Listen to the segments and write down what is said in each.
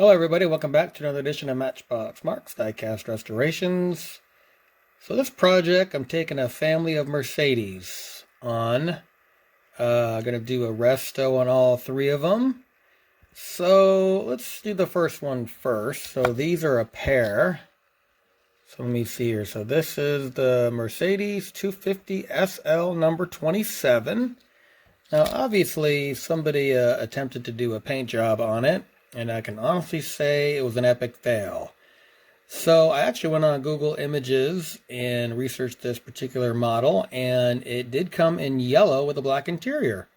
Hello everybody, welcome back to another edition of Matchbox Marks Diecast Restorations. So this project, I'm taking a family of Mercedes on. I'm going to do a resto on all three of them. So let's do the first one first. So these are a pair. So let me see here. So this is the Mercedes 250 SL number 27. Now obviously somebody attempted to do a paint job on it, and I can honestly say it was an epic fail. So I actually went on Google Images and researched this particular model, and it did come in yellow with a black interior.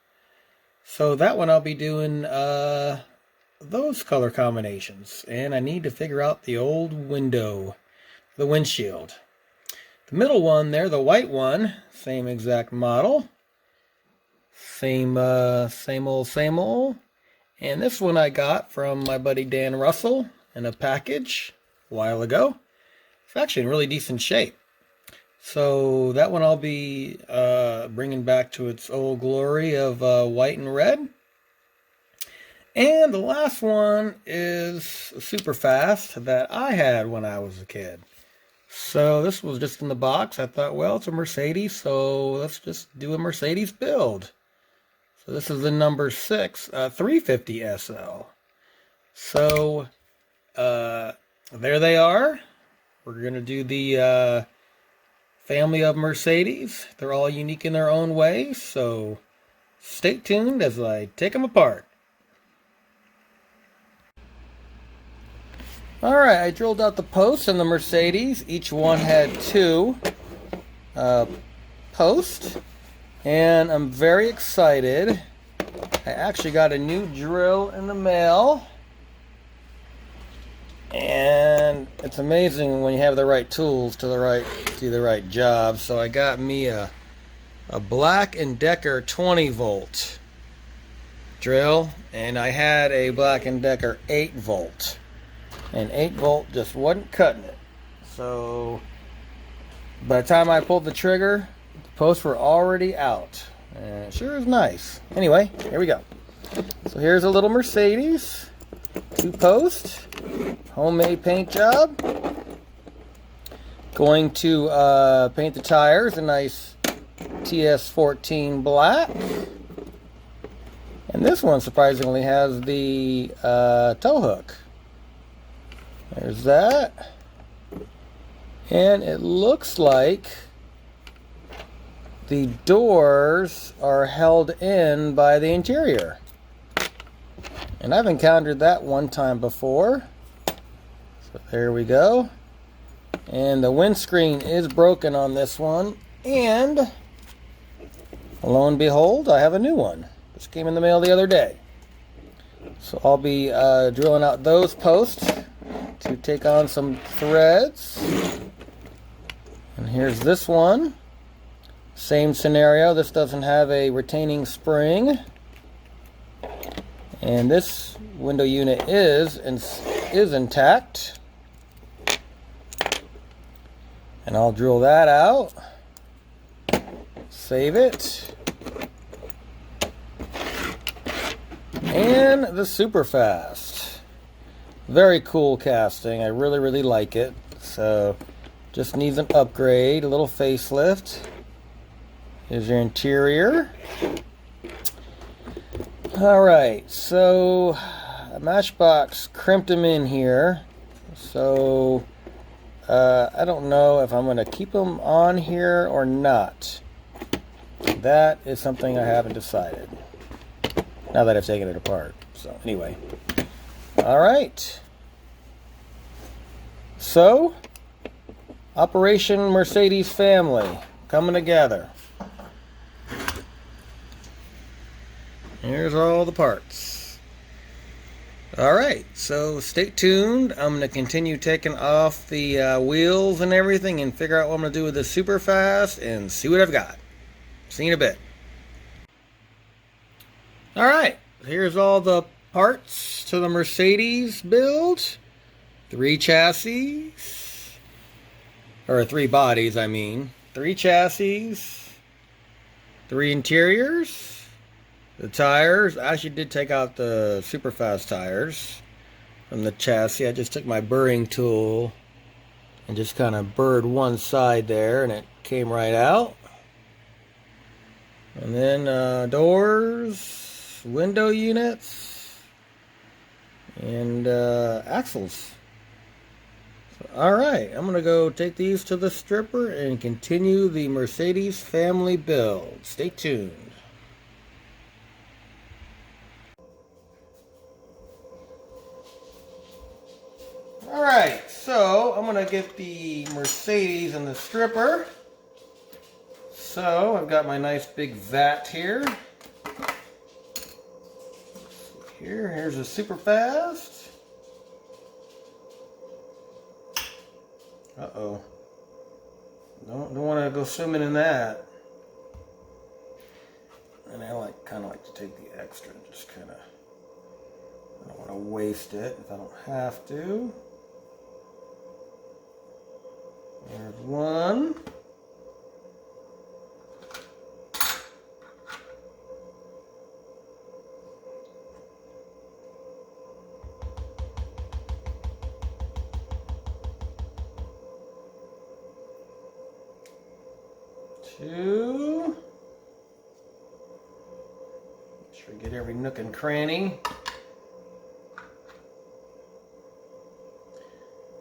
So that one I'll be doing those color combinations, and I need to figure out the old window, the windshield. The middle one there, the white one, same exact model. Same old. And this one I got from my buddy Dan Russell in a package a while ago. It's actually in really decent shape. So that one I'll be bringing back to its old glory of white and red. And the last one is super fast that I had when I was a kid. So this was just in the box. I thought, well, it's a Mercedes, so let's just do a Mercedes build. So this is the number 6, 350 SL. So there they are. We're going to do the family of Mercedes. They're all unique in their own way, so stay tuned as I take them apart. Alright, I drilled out the posts in the Mercedes. Each one had 2 posts. And I'm very excited. I actually got a new drill in the mail. And it's amazing when you have the right tools to do the right job. So I got me a Black & Decker 20 volt drill, and I had a Black & Decker 8 volt. And 8 volt just wasn't cutting it. So by the time I pulled the trigger, posts were already out, and it sure is nice. Anyway, here we go. So here's a little Mercedes, 2 posts, homemade paint job. Going to paint the tires a nice TS14 black, and this one surprisingly has the tow hook. There's that, and it looks like the doors are held in by the interior. And I've encountered that one time before. So there we go. And the windscreen is broken on this one. And lo and behold, I have a new one. This came in the mail the other day. So I'll be drilling out those posts to take on some threads. And here's this one. Same scenario. This doesn't have a retaining spring, and this window unit is intact. And I'll drill that out, save it, and the super fast. Very cool casting. I really like it. So just needs an upgrade, a little facelift. Here's your interior. Alright, so Matchbox crimped them in here. So I don't know if I'm going to keep them on here or not. That is something I haven't decided, now that I've taken it apart. So anyway. Alright. So, Operation Mercedes family coming together. Here's all the parts. Alright, so stay tuned. I'm going to continue taking off the wheels and everything and figure out what I'm going to do with this super fast and see what I've got. See you in a bit. Alright, here's all the parts to the Mercedes build. 3 chassis. Or 3 bodies, I mean. 3 chassis. 3 interiors. The tires, I actually did take out the super fast tires. from the chassis. I just took my burring tool and just kind of burred one side there, and it came right out. And then doors, window units, and axles. So, alright, I'm going to go take these to the stripper and continue the Mercedes family build. Stay tuned. Alright, so I'm going to get the Mercedes and the stripper. So I've got my nice big vat here. Here's a super fast. Uh-oh. Don't want to go swimming in that. And I kind of like to take the extra and just kind of, I don't want to waste it if I don't have to. There's one. Two. Make sure we get every nook and cranny.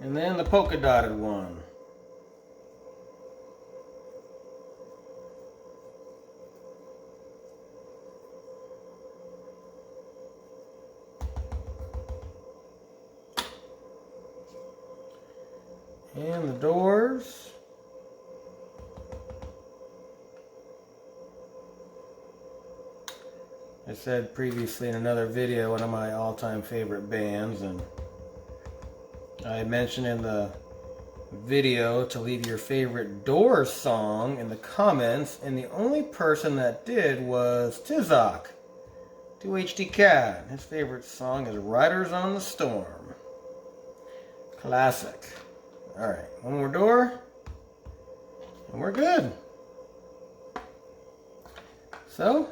And then the polka dotted one. And the doors. I said previously in another video, one of my all-time favorite bands, and I mentioned in the video to leave your favorite Doors song in the comments, and the only person that did was Tizok, 2HD Cat. His favorite song is Riders on the Storm. Classic. Alright, one more door, and we're good. So,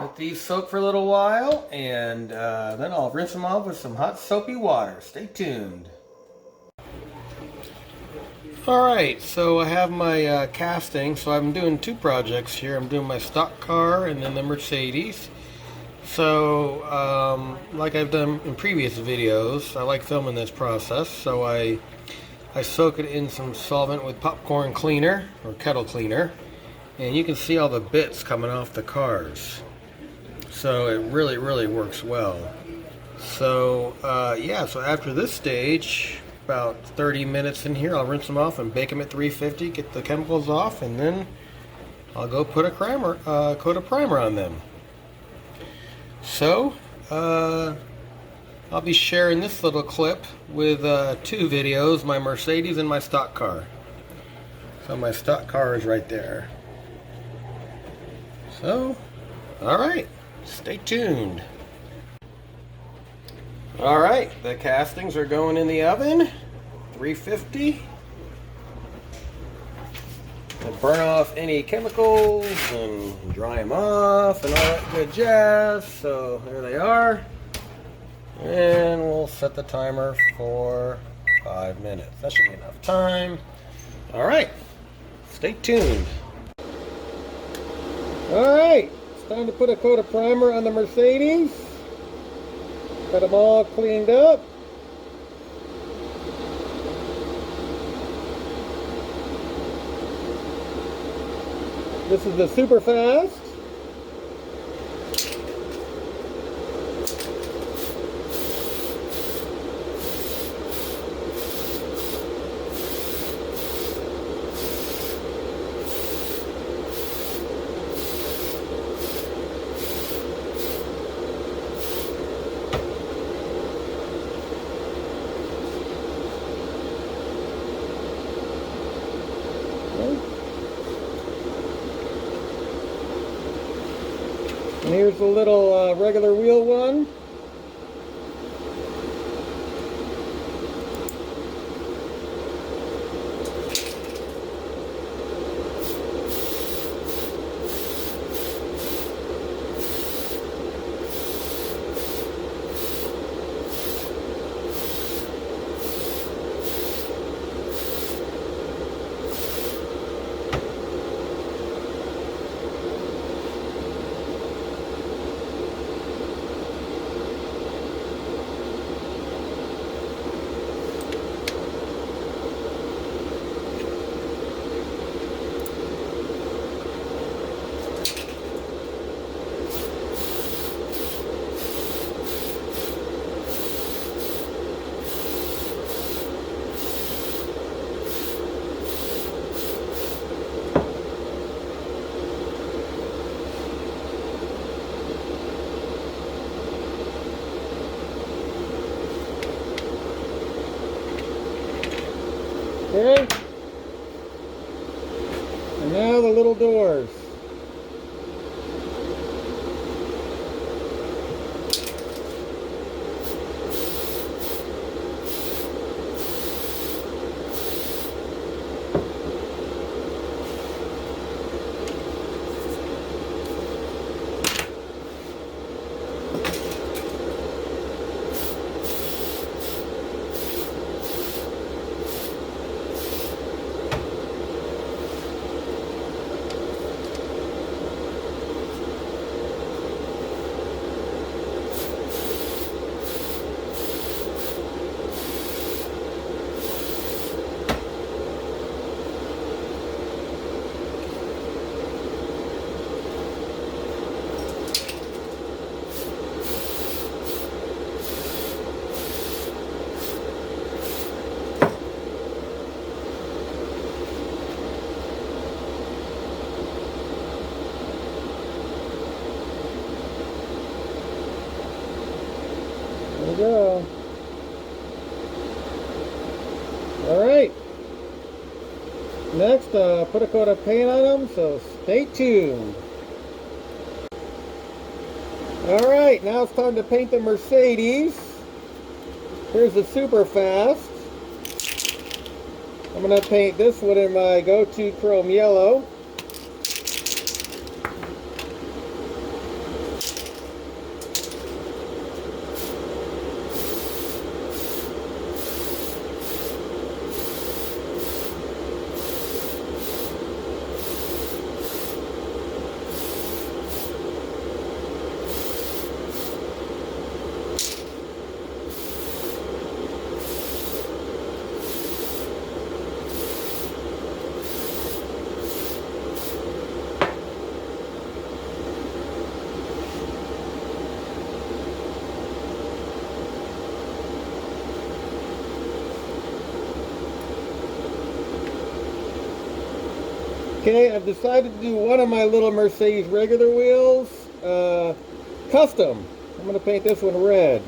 let these soak for a little while, and then I'll rinse them off with some hot soapy water. Stay tuned. Alright, so I have my casting. So I'm doing two projects here. I'm doing my stock car and then the Mercedes. So, like I've done in previous videos, I like filming this process. So I soak it in some solvent with popcorn cleaner, or kettle cleaner. And you can see all the bits coming off the cars. So it really, really works well. So yeah, so after this stage, about 30 minutes in here, I'll rinse them off and bake them at 350, get the chemicals off, and then I'll go put a coat of primer on them. So I'll be sharing this little clip with two videos, my Mercedes and my stock car. So my stock car is right there. So, alright. Stay tuned. Alright, the castings are going in the oven, 350. To burn off any chemicals and dry them off and all that good jazz. So there they are. And we'll set the timer for 5 minutes. That should be enough time. Alright, stay tuned. Alright. Time to put a coat of primer on the Mercedes. Got them all cleaned up. This is the super fast. And here's the little regular wheel one. Okay. And now the little doors. There we go. Alright. Next, put a coat of paint on them, so stay tuned. Alright, now it's time to paint the Mercedes. Here's the super fast. I'm going to paint this one in my go-to chrome yellow. Okay, I've decided to do one of my little Mercedes regular wheels custom. I'm going to paint this one red.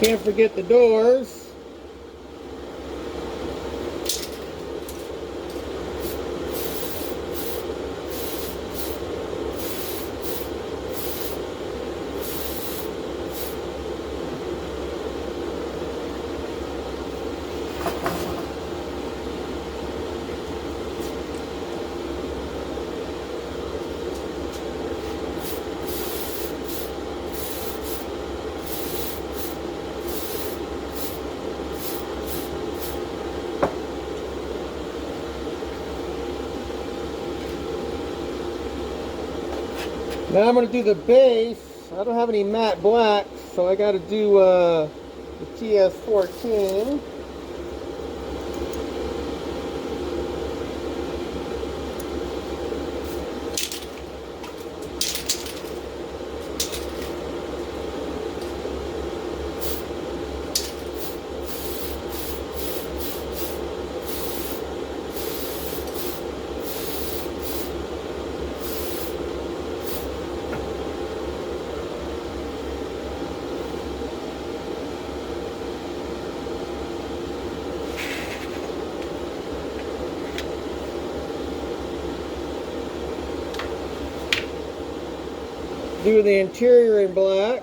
Can't forget the doors. Now I'm going to do the base. I don't have any matte black, so I got to do the TS14. Do the interior in black.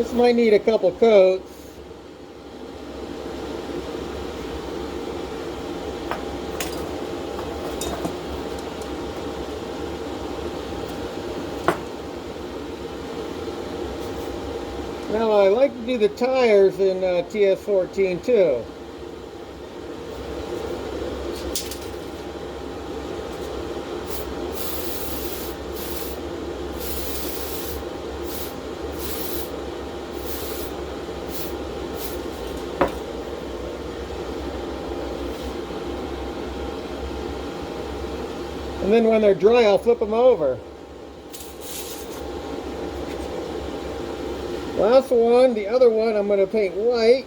This might need a couple coats. Now I like to do the tires in TS14 too. And then when they're dry, I'll flip them over. Last one, the other one, I'm going to paint white.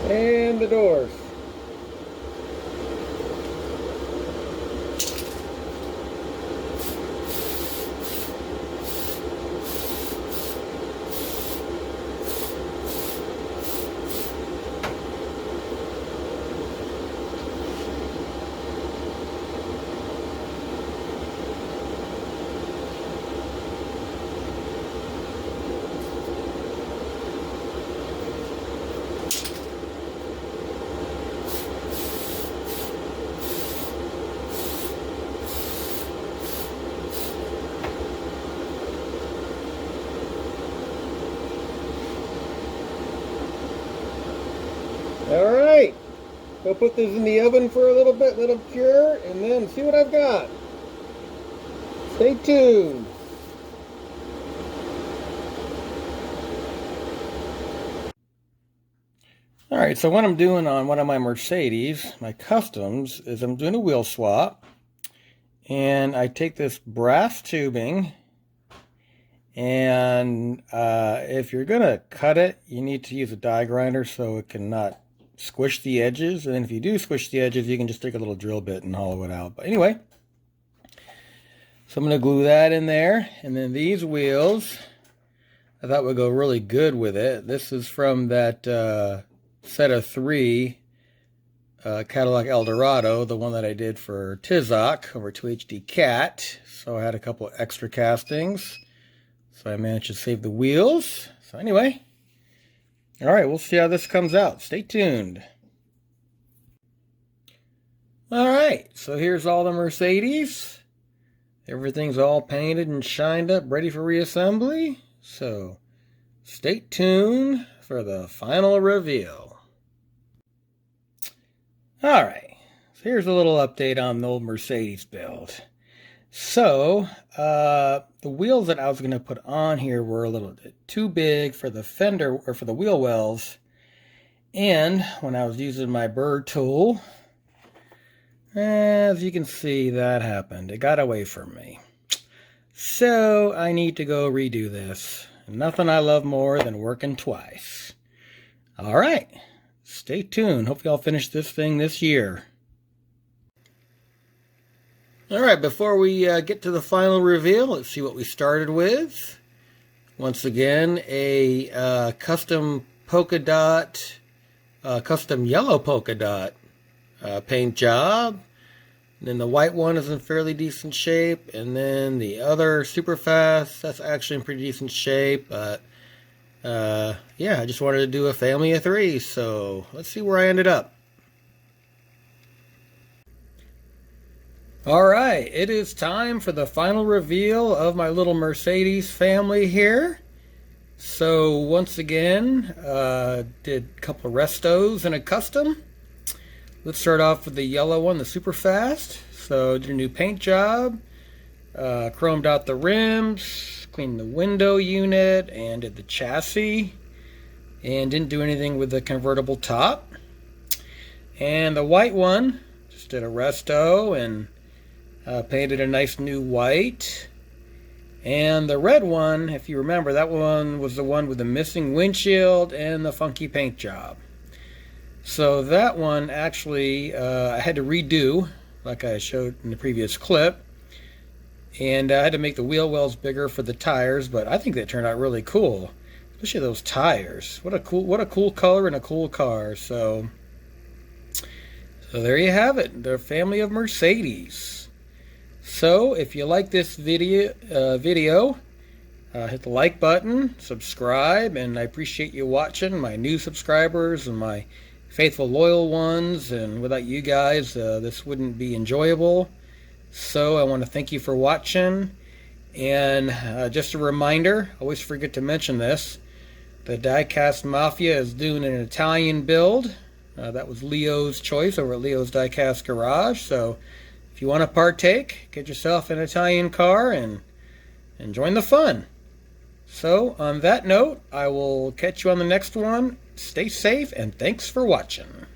And the doors. Alright, we'll put this in the oven for a little bit, let them cure, and then see what I've got. Stay tuned. Alright, so what I'm doing on one of my Mercedes, my customs, is I'm doing a wheel swap. And I take this brass tubing, and if you're going to cut it, you need to use a die grinder so it cannot squish the edges. And then if you do squish the edges, you can just take a little drill bit and hollow it out. But anyway, so I'm going to glue that in there. And then these wheels, I thought would go really good with it. This is from that set of 3 Cadillac Eldorado, the one that I did for Tizoc over 2HD Cat. So I had a couple of extra castings. So I managed to save the wheels. So anyway, all right, we'll see how this comes out. Stay tuned. All right, so here's all the Mercedes. Everything's all painted and shined up, ready for reassembly. So stay tuned for the final reveal. All right, so here's a little update on the old Mercedes build. So the wheels that I was going to put on here were a little bit too big for the fender or for the wheel wells. And when I was using my bird tool, as you can see, that happened. It got away from me. So I need to go redo this. Nothing I love more than working twice. All right, stay tuned. Hope y'all finish this thing this year. All right, before we get to the final reveal, let's see what we started with. Once again, a custom polka dot, custom yellow polka dot paint job. And then the white one is in fairly decent shape. And then the other super fast, that's actually in pretty decent shape. But yeah, I just wanted to do a family of 3. So let's see where I ended up. Alright, it is time for the final reveal of my little Mercedes family here. So once again, did a couple of restos and a custom. Let's start off with the yellow one, the super fast. So did a new paint job, chromed out the rims, cleaned the window unit, and did the chassis. And didn't do anything with the convertible top. And the white one, just did a resto and painted a nice new white. And the red one, if you remember, that one was the one with the missing windshield and the funky paint job. So that one actually I had to redo, like I showed in the previous clip. And I had to make the wheel wells bigger for the tires, but I think they turned out really cool. Especially those tires. What a cool color and a cool car. So there you have it, the family of Mercedes. So if you like this video, hit the like button, subscribe, and I appreciate you watching, my new subscribers and my faithful loyal ones. And without you guys, this wouldn't be enjoyable. So I want to thank you for watching. And just a reminder, I always forget to mention this, the Diecast Mafia is doing an Italian build. That was Leo's choice over at Leo's Diecast Garage. So if you want to partake, get yourself an Italian car and join the fun. So on that note, I will catch you on the next one. Stay safe and thanks for watching.